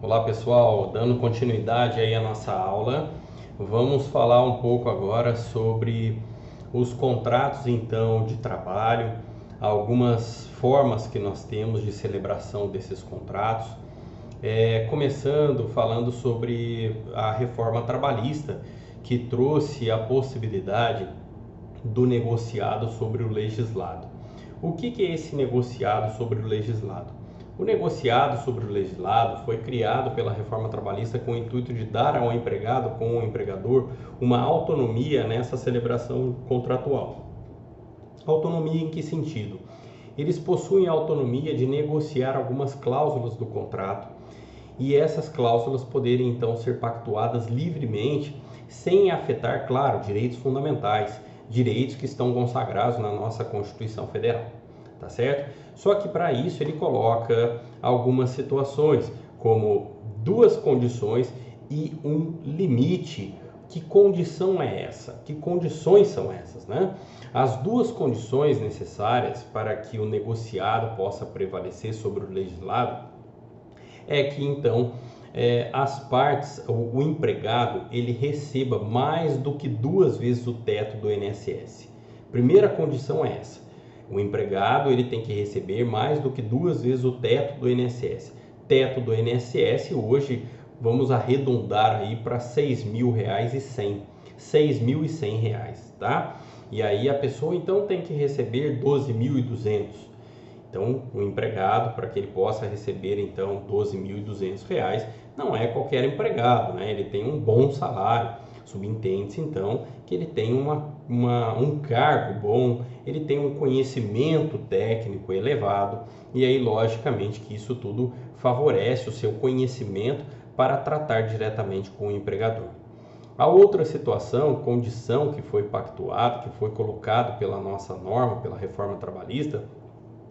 Olá pessoal, dando continuidade aí à nossa aula, vamos falar um pouco agora sobre os contratos então de trabalho, algumas formas que nós temos de celebração desses contratos, começando falando sobre a reforma trabalhista que trouxe a possibilidade do negociado sobre o legislado. O que é esse negociado sobre o legislado? O negociado sobre o legislado foi criado pela reforma trabalhista com o intuito de dar ao empregado, com o empregador, uma autonomia nessa celebração contratual. Autonomia em que sentido? Eles possuem a autonomia de negociar algumas cláusulas do contrato e essas cláusulas poderem então ser pactuadas livremente, sem afetar, claro, direitos fundamentais, direitos que estão consagrados na nossa Constituição Federal. Tá certo? Só que para isso ele coloca algumas situações, como duas condições e um limite. Que condição é essa? Que condições são essas, né? As duas condições necessárias para que o negociado possa prevalecer sobre o legislado é que então as partes, o empregado, ele receba mais do que 2 vezes o teto do INSS. Primeira condição é essa. O empregado ele tem que receber mais do que 2 vezes o teto do INSS. Teto do INSS hoje vamos arredondar aí para R$ 6.100. R$ 6.100, tá? E aí a pessoa então tem que receber 12.200. Então o empregado, para que ele possa receber então R$ 12.200, não é qualquer empregado, né? Ele tem um bom salário. Subentende-se então que ele tem um cargo bom, ele tem um conhecimento técnico elevado e aí logicamente que isso tudo favorece o seu conhecimento para tratar diretamente com o empregador. A outra situação, condição que foi pactuada, que foi colocado pela nossa norma, pela reforma trabalhista,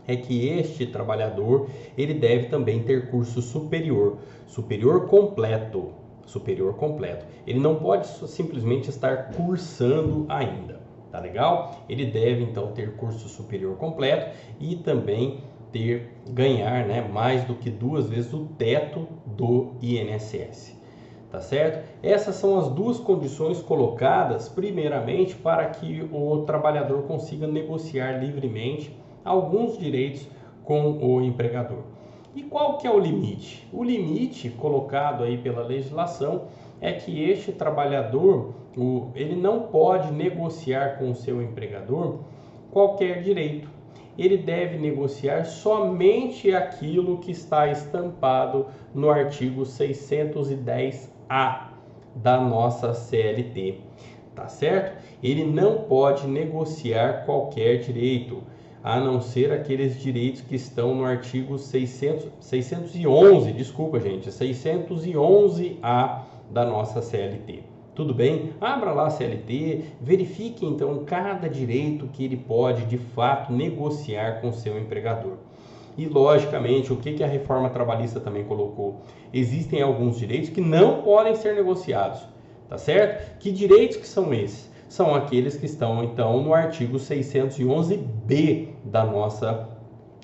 é que este trabalhador ele deve também ter curso superior completo. Ele não pode simplesmente estar cursando ainda, tá legal? Ele deve então ter curso superior completo e também ganhar, né, mais do que 2 vezes o teto do INSS, tá certo? Essas são as duas condições colocadas primeiramente para que o trabalhador consiga negociar livremente alguns direitos com o empregador. E qual que é o limite? O limite colocado aí pela legislação é que este trabalhador, ele não pode negociar com o seu empregador qualquer direito. Ele deve negociar somente aquilo que está estampado no artigo 610-A da nossa CLT, tá certo? Ele não pode negociar qualquer direito, a não ser aqueles direitos que estão no artigo 611A da nossa CLT. Tudo bem? Abra lá a CLT, verifique então cada direito que ele pode de fato negociar com seu empregador. E logicamente, o que a reforma trabalhista também colocou? Existem alguns direitos que não podem ser negociados, tá certo? Que direitos que são esses? São aqueles que estão então no artigo 611B da nossa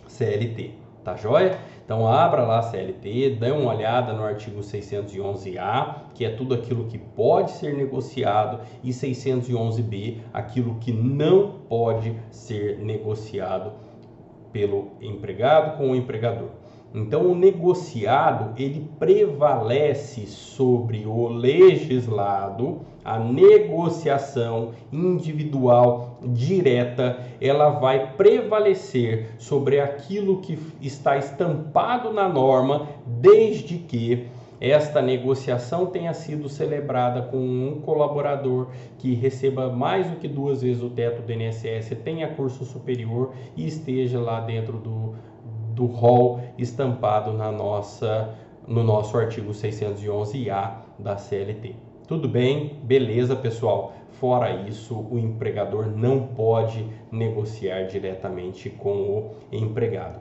CLT, tá joia? Então abra lá a CLT, dê uma olhada no artigo 611A, que é tudo aquilo que pode ser negociado, e 611B, aquilo que não pode ser negociado pelo empregado com o empregador. Então o negociado ele prevalece sobre o legislado. A negociação individual direta, ela vai prevalecer sobre aquilo que está estampado na norma, desde que esta negociação tenha sido celebrada com um colaborador que receba mais do que 2 vezes o teto do INSS, tenha curso superior e esteja lá dentro do rol estampado no nosso artigo 611A da CLT. Tudo bem? Beleza, pessoal? Fora isso, o empregador não pode negociar diretamente com o empregado.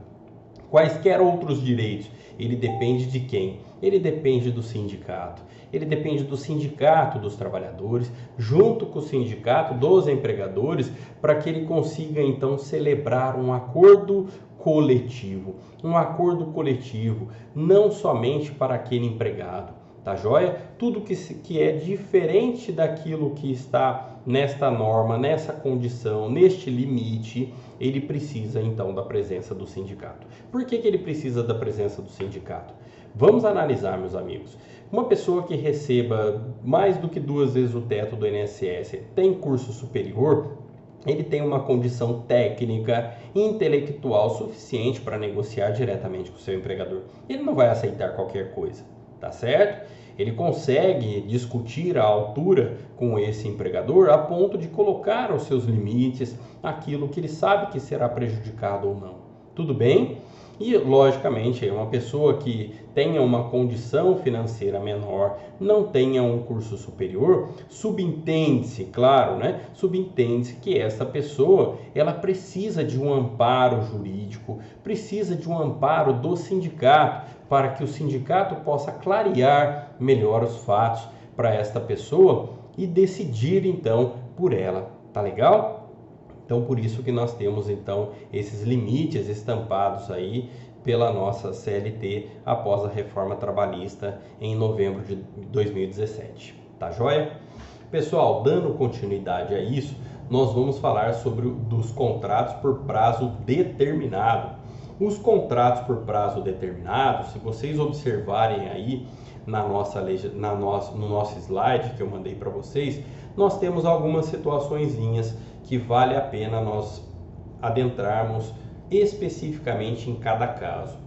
Quaisquer outros direitos, ele depende de quem? Ele depende do sindicato. Ele depende do sindicato dos trabalhadores, junto com o sindicato dos empregadores, para que ele consiga então celebrar um acordo coletivo, não somente para aquele empregado, tá joia? Tudo que é diferente daquilo que está nesta norma, nessa condição, neste limite, ele precisa então da presença do sindicato. Por que ele precisa da presença do sindicato? Vamos analisar, meus amigos. Uma pessoa que receba mais do que 2 vezes o teto do INSS, tem curso superior, ele tem uma condição técnica, intelectual suficiente para negociar diretamente com o seu empregador. Ele não vai aceitar qualquer coisa, tá certo? Ele consegue discutir a altura com esse empregador a ponto de colocar os seus limites, aquilo que ele sabe que será prejudicado ou não. Tudo bem? E, logicamente, uma pessoa que tenha uma condição financeira menor, não tenha um curso superior, subentende-se, claro, né? Subentende-se que essa pessoa, ela precisa de um amparo jurídico, precisa de um amparo do sindicato, para que o sindicato possa clarear melhor os fatos para esta pessoa e decidir, então, por ela. Tá legal? Então, por isso que nós temos, então, esses limites estampados aí pela nossa CLT após a reforma trabalhista em novembro de 2017. Tá joia? Pessoal, dando continuidade a isso, nós vamos falar sobre dos contratos por prazo determinado. Os contratos por prazo determinado, se vocês observarem aí no nosso slide que eu mandei para vocês, nós temos algumas situaçõezinhas que vale a pena nós adentrarmos especificamente em cada caso.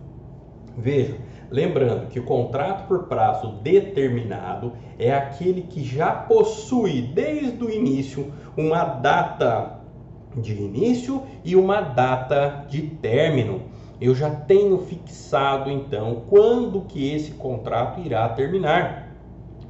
Veja, lembrando que o contrato por prazo determinado é aquele que já possui desde o início uma data de início e uma data de término. Eu já tenho fixado então quando que esse contrato irá terminar,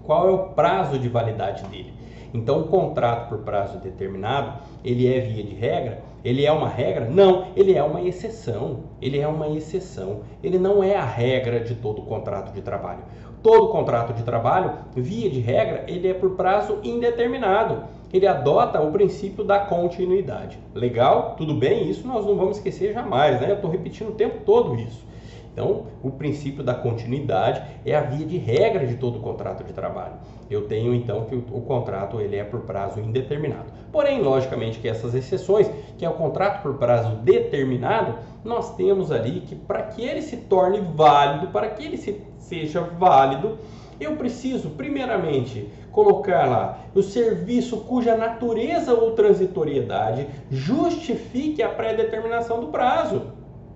qual é o prazo de validade dele. Então, o contrato por prazo determinado, ele é via de regra? Ele é uma regra? Não, ele é uma exceção. Ele é uma exceção. Ele não é a regra de todo contrato de trabalho. Todo contrato de trabalho, via de regra, ele é por prazo indeterminado. Ele adota o princípio da continuidade. Legal? Tudo bem? Isso nós não vamos esquecer jamais, né? Eu estou repetindo o tempo todo isso. Então, o princípio da continuidade é a via de regra de todo contrato de trabalho. Eu tenho, então, que o contrato ele é por prazo indeterminado. Porém, logicamente, que essas exceções, que é o contrato por prazo determinado, nós temos ali que para que ele se torne válido, para que ele seja válido, eu preciso, primeiramente, colocar lá o serviço cuja natureza ou transitoriedade justifique a pré-determinação do prazo.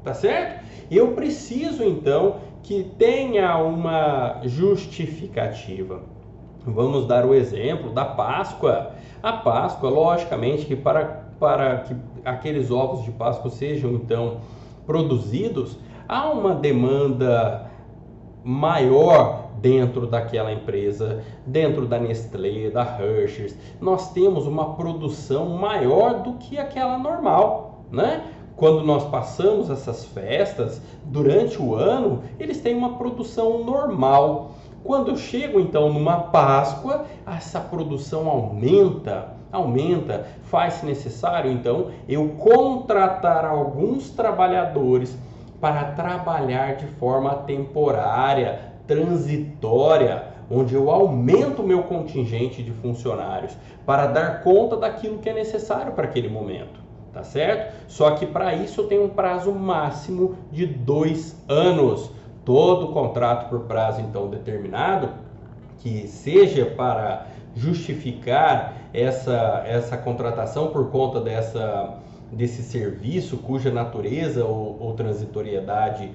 Tá certo? Eu preciso, então, que tenha uma justificativa. Vamos dar o exemplo da Páscoa. A Páscoa, logicamente, que para que aqueles ovos de Páscoa sejam, então, produzidos, há uma demanda maior dentro daquela empresa, dentro da Nestlé, da Hershey's. Nós temos uma produção maior do que aquela normal, né? Quando nós passamos essas festas, durante o ano, eles têm uma produção normal. Quando eu chego então numa Páscoa, essa produção aumenta, faz-se necessário então eu contratar alguns trabalhadores para trabalhar de forma temporária, transitória, onde eu aumento o meu contingente de funcionários para dar conta daquilo que é necessário para aquele momento. Tá certo? Só que para isso eu tenho um prazo máximo de 2 anos. Todo contrato por prazo então determinado, que seja para justificar essa contratação por conta desse serviço cuja natureza ou transitoriedade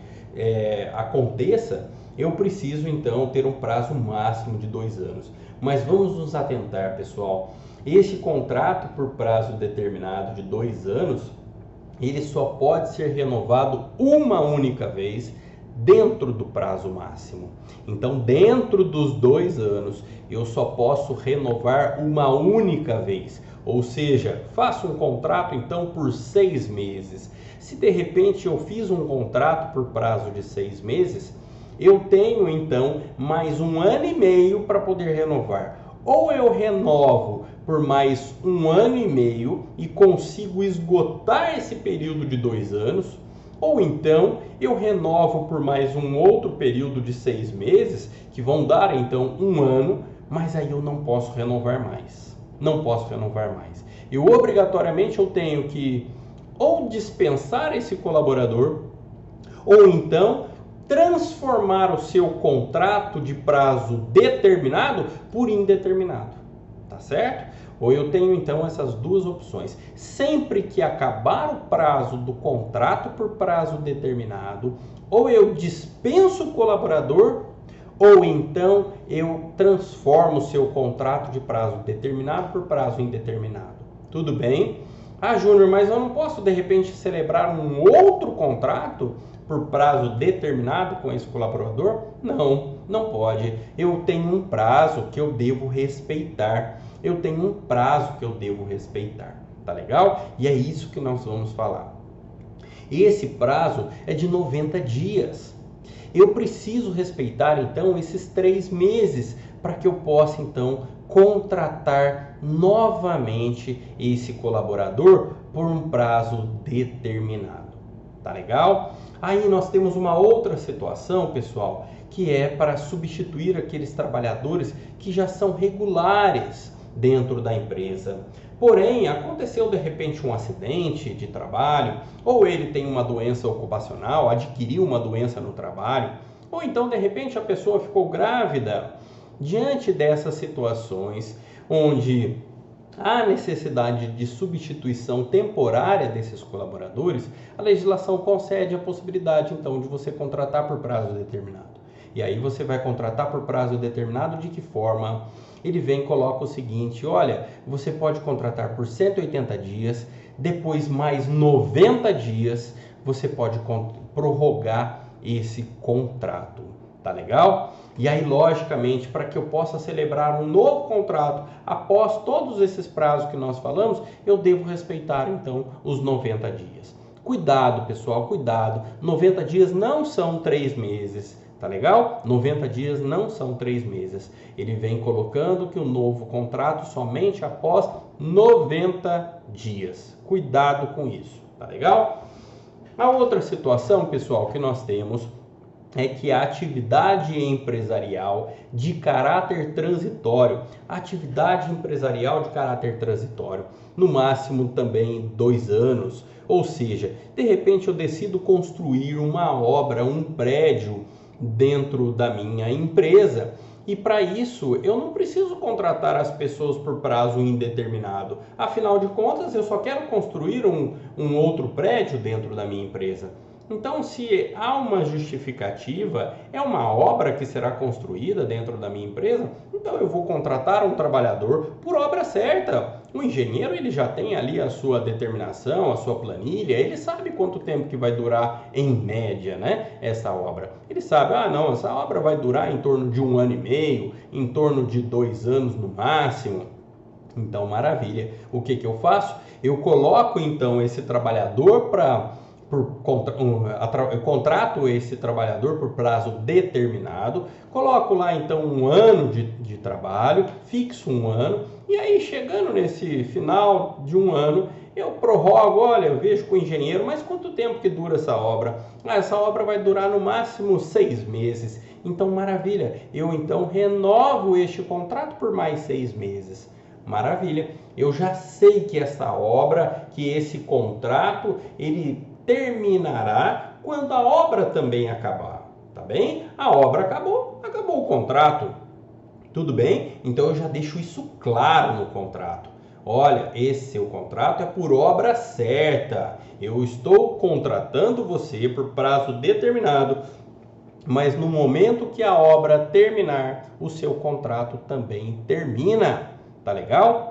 aconteça, eu preciso então ter um prazo máximo de 2 anos. Mas vamos nos atentar, pessoal. Este contrato por prazo determinado de 2 anos, ele só pode ser renovado uma única vez dentro do prazo máximo. Então, dentro dos 2 anos, eu só posso renovar uma única vez. Ou seja, faço um contrato então por 6 meses. Se de repente eu fiz um contrato por prazo de 6 meses, eu tenho então mais 1 ano e meio para poder renovar. Ou eu renovo por mais 1 ano e meio e consigo esgotar esse período de 2 anos, ou então eu renovo por mais um outro período de 6 meses, que vão dar então um ano, mas aí eu não posso renovar mais. Não posso renovar mais. Eu obrigatoriamente eu tenho que ou dispensar esse colaborador, ou então transformar o seu contrato de prazo determinado por indeterminado, tá certo? Ou eu tenho então essas duas opções. Sempre que acabar o prazo do contrato por prazo determinado, ou eu dispenso o colaborador, ou então eu transformo o seu contrato de prazo determinado por prazo indeterminado. Tudo bem? Ah, Júnior, mas eu não posso de repente celebrar um outro contrato por prazo determinado com esse colaborador? Não, não pode. Eu tenho um prazo que eu devo respeitar. Eu tenho um prazo que eu devo respeitar. Tá legal? E é isso que nós vamos falar. Esse prazo é de 90 dias. Eu preciso respeitar então esses 3 meses para que eu possa então contratar novamente esse colaborador por um prazo determinado. Tá legal? Aí nós temos uma outra situação, pessoal, que é para substituir aqueles trabalhadores que já são regulares dentro da empresa. Porém, aconteceu de repente um acidente de trabalho, ou ele tem uma doença ocupacional, adquiriu uma doença no trabalho, ou então de repente a pessoa ficou grávida. Diante dessas situações, onde há necessidade de substituição temporária desses colaboradores, a legislação concede a possibilidade então de você contratar por prazo determinado. E aí você vai contratar por prazo determinado de que forma? Ele vem e coloca o seguinte: olha, você pode contratar por 180 dias, depois mais 90 dias você pode prorrogar esse contrato. Tá legal? E aí, logicamente, para que eu possa celebrar um novo contrato após todos esses prazos que nós falamos, eu devo respeitar então os 90 dias. Cuidado, pessoal, cuidado. 90 dias não são 3 meses. Tá legal? 90 dias não são 3 meses. Ele vem colocando que o novo contrato somente após 90 dias. Cuidado com isso, tá legal? A outra situação, pessoal, que nós temos é que a atividade empresarial de caráter transitório, no máximo também 2 anos, ou seja, de repente eu decido construir uma obra, um prédio dentro da minha empresa, e para isso eu não preciso contratar as pessoas por prazo indeterminado. Afinal de contas, eu só quero construir um outro prédio dentro da minha empresa. Então, se há uma justificativa, é uma obra que será construída dentro da minha empresa, então eu vou contratar um trabalhador por obra certa. O engenheiro, ele já tem ali a sua determinação, a sua planilha, ele sabe quanto tempo que vai durar em média, né, essa obra. Ele sabe, não, essa obra vai durar em torno de 1 ano e meio, em torno de 2 anos no máximo. Então, maravilha. O que eu faço? Eu coloco então esse trabalhador eu contrato esse trabalhador por prazo determinado, coloco lá então 1 ano de trabalho, fixo 1 ano, e aí chegando nesse final de 1 ano, eu prorrogo, olha, eu vejo com o engenheiro, mas quanto tempo que dura essa obra? Essa obra vai durar no máximo 6 meses, então maravilha, eu então renovo este contrato por mais 6 meses. Maravilha, eu já sei que essa obra, que esse contrato, ele terminará quando a obra também acabar, tá bem? A obra acabou, acabou o contrato, tudo bem? Então eu já deixo isso claro no contrato. Olha, esse seu contrato é por obra certa. Eu estou contratando você por prazo determinado, mas no momento que a obra terminar, o seu contrato também termina. Tá legal?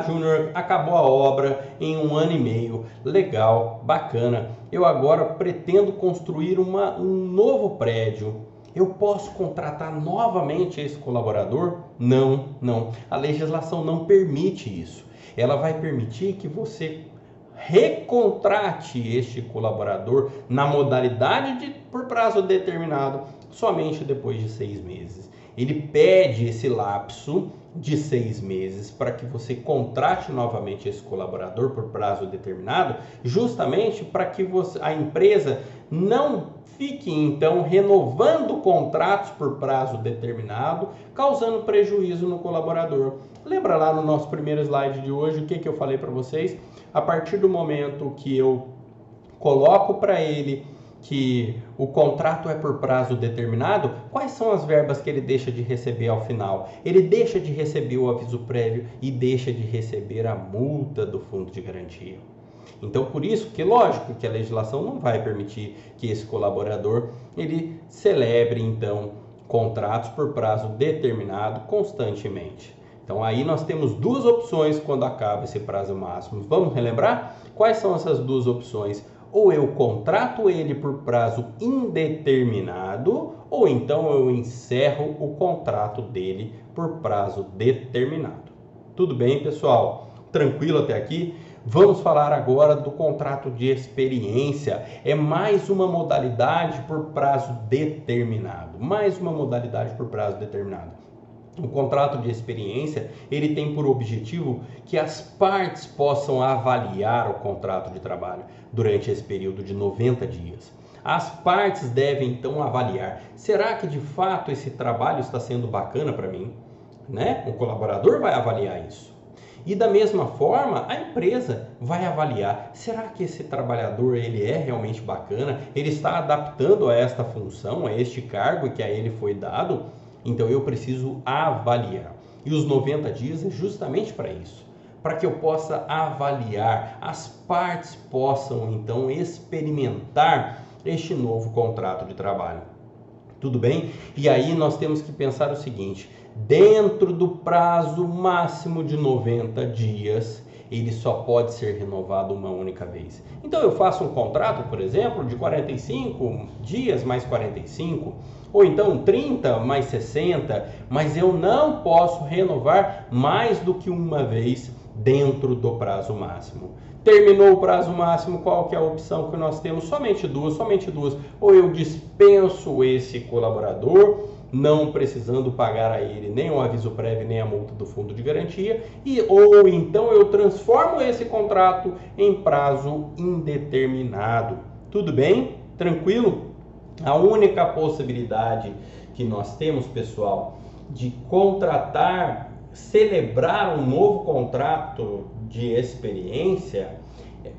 Júnior, acabou a obra em 1 ano e meio. Legal, bacana. Eu agora pretendo construir um novo prédio. Eu posso contratar novamente esse colaborador? Não, não. A legislação não permite isso. Ela vai permitir que você recontrate este colaborador na modalidade por prazo determinado somente depois de 6 meses. Ele pede esse lapso de 6 meses para que você contrate novamente esse colaborador por prazo determinado, justamente para que a empresa não fique então renovando contratos por prazo determinado, causando prejuízo no colaborador. Lembra lá no nosso primeiro slide de hoje o que eu falei para vocês? A partir do momento que eu coloco para ele que o contrato é por prazo determinado, quais são as verbas que ele deixa de receber ao final? Ele deixa de receber o aviso prévio e deixa de receber a multa do fundo de garantia. Então, por isso que, lógico, que a legislação não vai permitir que esse colaborador ele celebre, então, contratos por prazo determinado constantemente. Então, aí nós temos duas opções quando acaba esse prazo máximo. Vamos relembrar? Quais são essas duas opções? Ou eu contrato ele por prazo indeterminado, ou então eu encerro o contrato dele por prazo determinado. Tudo bem, pessoal? Tranquilo até aqui? Vamos falar agora do contrato de experiência. É mais uma modalidade por prazo determinado. Mais uma modalidade por prazo determinado. O contrato de experiência, ele tem por objetivo que as partes possam avaliar o contrato de trabalho durante esse período de 90 dias. As partes devem então avaliar, será que de fato esse trabalho está sendo bacana para mim? Né? O colaborador vai avaliar isso. E da mesma forma, a empresa vai avaliar, será que esse trabalhador ele é realmente bacana? Ele está adaptando a esta função, a este cargo que a ele foi dado? Então eu preciso avaliar. E os 90 dias é justamente para isso. Para que eu possa avaliar, as partes possam então experimentar este novo contrato de trabalho. Tudo bem? E aí nós temos que pensar o seguinte, dentro do prazo máximo de 90 dias, ele só pode ser renovado uma única vez. Então eu faço um contrato, por exemplo, de 45 dias mais 45, ou então 30 mais 60, mas eu não posso renovar mais do que uma vez dentro do prazo máximo. Terminou o prazo máximo, qual que é a opção que nós temos? Somente duas. Ou eu dispenso esse colaborador, não precisando pagar a ele nem o aviso prévio, nem a multa do fundo de garantia, ou então eu transformo esse contrato em prazo indeterminado. Tudo bem? Tranquilo? A única possibilidade que nós temos, pessoal, de contratar, celebrar um novo contrato de experiência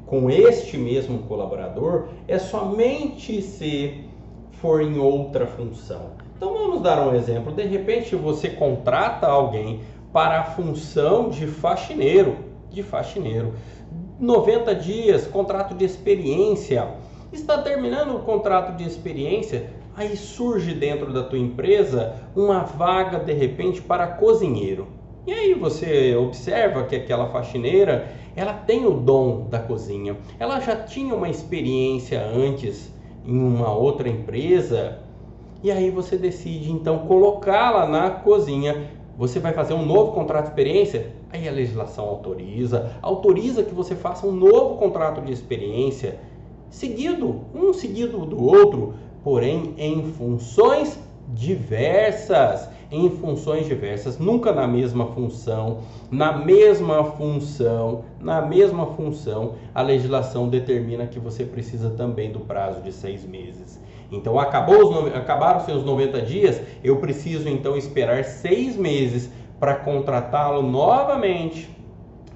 com este mesmo colaborador é somente se for em outra função. Então vamos dar um exemplo. De repente você contrata alguém para a função de faxineiro. 90 dias, contrato de experiência. Está terminando o contrato de experiência, aí surge dentro da tua empresa uma vaga de repente para cozinheiro. E aí você observa que aquela faxineira, ela tem o dom da cozinha. Ela já tinha uma experiência antes em uma outra empresa. E aí você decide então colocá-la na cozinha. Você vai fazer um novo contrato de experiência? Aí a legislação autoriza que você faça um novo contrato de experiência, um seguido do outro, porém em funções diversas. Nunca na mesma função, a legislação determina que você precisa também do prazo de 6 meses. Então acabaram seus 90 dias, eu preciso então esperar 6 meses para contratá-lo novamente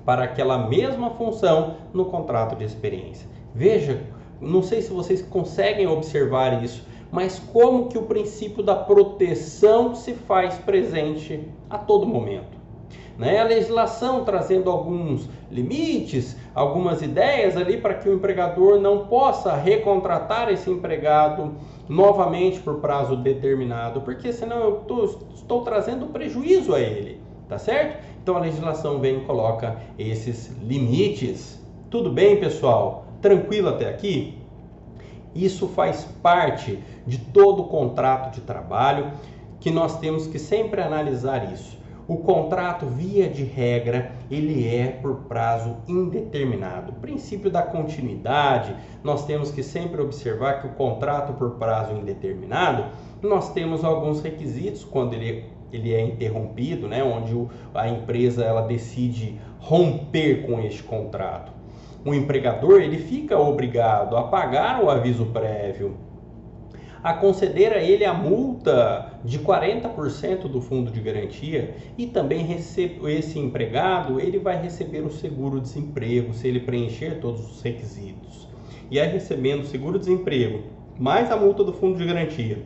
para aquela mesma função no contrato de experiência. Veja, não sei se vocês conseguem observar isso, mas como que o princípio da proteção se faz presente a todo momento. A legislação trazendo alguns limites, algumas ideias ali para que o empregador não possa recontratar esse empregado novamente por prazo determinado, porque senão eu estou trazendo prejuízo a ele, tá certo? Então a legislação vem e coloca esses limites. Tudo bem, pessoal? Tranquilo até aqui? Isso faz parte de todo o contrato de trabalho que nós temos que sempre analisar isso. O contrato, via de regra, ele é por prazo indeterminado. O princípio da continuidade, nós temos que sempre observar que o contrato por prazo indeterminado, nós temos alguns requisitos quando ele é interrompido, né, onde a empresa ela decide romper com este contrato. O empregador ele fica obrigado a pagar o aviso prévio, a conceder a ele a multa de 40% do fundo de garantia e também esse empregado ele vai receber o seguro-desemprego se ele preencher todos os requisitos. E aí, recebendo o seguro-desemprego, mais a multa do fundo de garantia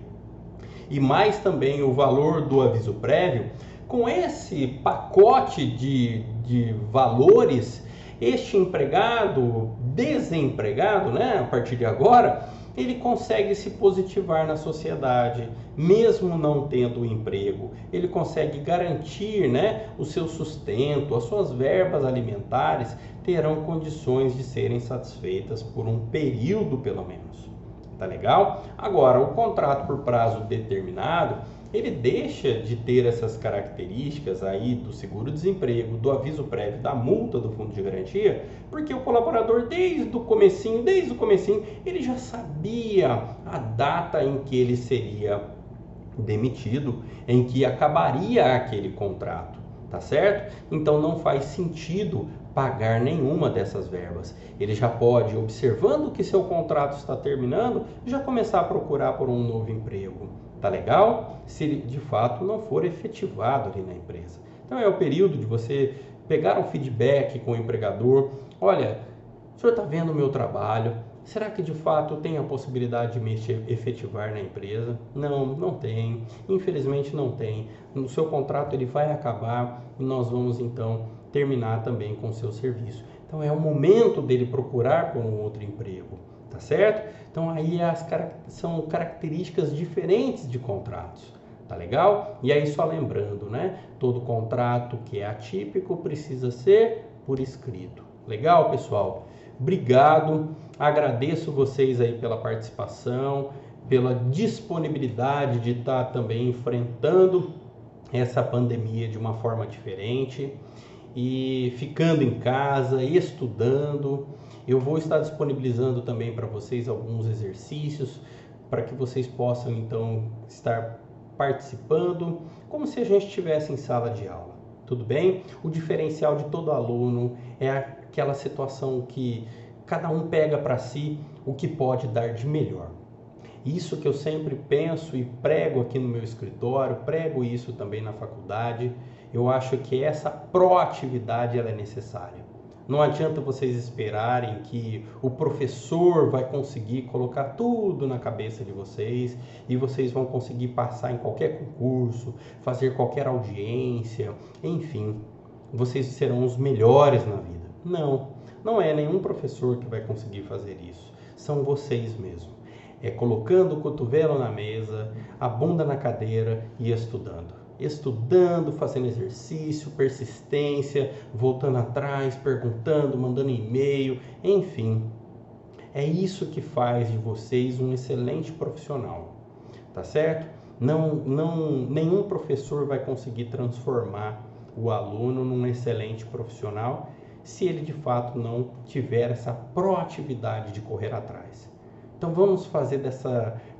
e mais também o valor do aviso prévio, com esse pacote de valores, este empregado, desempregado, né, a partir de agora, ele consegue se positivar na sociedade, mesmo não tendo emprego. Ele consegue garantir, né, o seu sustento, as suas verbas alimentares terão condições de serem satisfeitas por um período, pelo menos. Tá legal? Agora, o contrato por prazo determinado, ele deixa de ter essas características aí do seguro-desemprego, do aviso prévio, da multa do fundo de garantia, porque o colaborador desde o comecinho, ele já sabia a data em que ele seria demitido, em que acabaria aquele contrato, tá certo? Então não faz sentido pagar nenhuma dessas verbas. Ele já pode, observando que seu contrato está terminando, já começar a procurar por um novo emprego. Tá legal? Se ele de fato não for efetivado ali na empresa. Então é o período de você pegar um feedback com o empregador. Olha, o senhor está vendo o meu trabalho? Será que de fato tem a possibilidade de me efetivar na empresa? Não, não tem. Infelizmente não tem. O seu contrato ele vai acabar e nós vamos então terminar também com o seu serviço. Então é o momento dele procurar por um outro emprego, tá certo? Então aí são características diferentes de contratos, tá legal? E aí só lembrando, né? Todo contrato que é atípico precisa ser por escrito. Legal, pessoal? Obrigado, agradeço vocês aí pela participação, pela disponibilidade de estar também enfrentando essa pandemia de uma forma diferente e ficando em casa, estudando. Eu vou estar disponibilizando também para vocês alguns exercícios para que vocês possam então estar participando como se a gente estivesse em sala de aula. Tudo bem? O diferencial de todo aluno é aquela situação que cada um pega para si o que pode dar de melhor. Isso que eu sempre penso e prego aqui no meu escritório, prego isso também na faculdade. Eu acho que essa proatividade ela é necessária. Não adianta vocês esperarem que o professor vai conseguir colocar tudo na cabeça de vocês e vocês vão conseguir passar em qualquer concurso, fazer qualquer audiência, enfim, vocês serão os melhores na vida. Não, não é nenhum professor que vai conseguir fazer isso. São vocês mesmos. É colocando o cotovelo na mesa, a bunda na cadeira e estudando. Estudando, fazendo exercício, persistência, voltando atrás, perguntando, mandando e-mail, enfim. É isso que faz de vocês um excelente profissional, tá certo? Nenhum professor vai conseguir transformar o aluno num excelente profissional se ele de fato não tiver essa proatividade de correr atrás. Então vamos fazer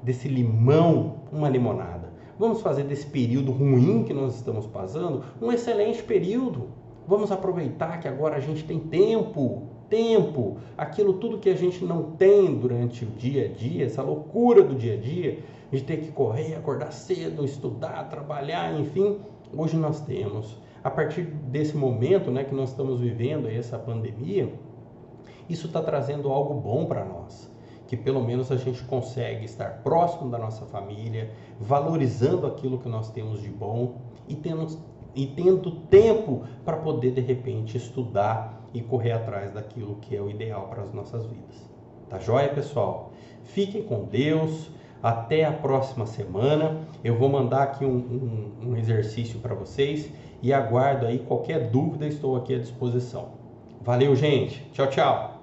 desse limão uma limonada. Vamos fazer desse período ruim que nós estamos passando um excelente período. Vamos aproveitar que agora a gente tem tempo, aquilo tudo que a gente não tem durante o dia a dia, essa loucura do dia a dia, de ter que correr, acordar cedo, estudar, trabalhar, enfim, hoje nós temos. A partir desse momento, né, que nós estamos vivendo essa pandemia, isso está trazendo algo bom para nós. Que pelo menos a gente consegue estar próximo da nossa família, valorizando aquilo que nós temos de bom e tendo tempo para poder de repente estudar e correr atrás daquilo que é o ideal para as nossas vidas. Tá joia, pessoal? Fiquem com Deus, até a próxima semana. Eu vou mandar aqui um exercício para vocês e aguardo aí qualquer dúvida, estou aqui à disposição. Valeu, gente! Tchau, tchau!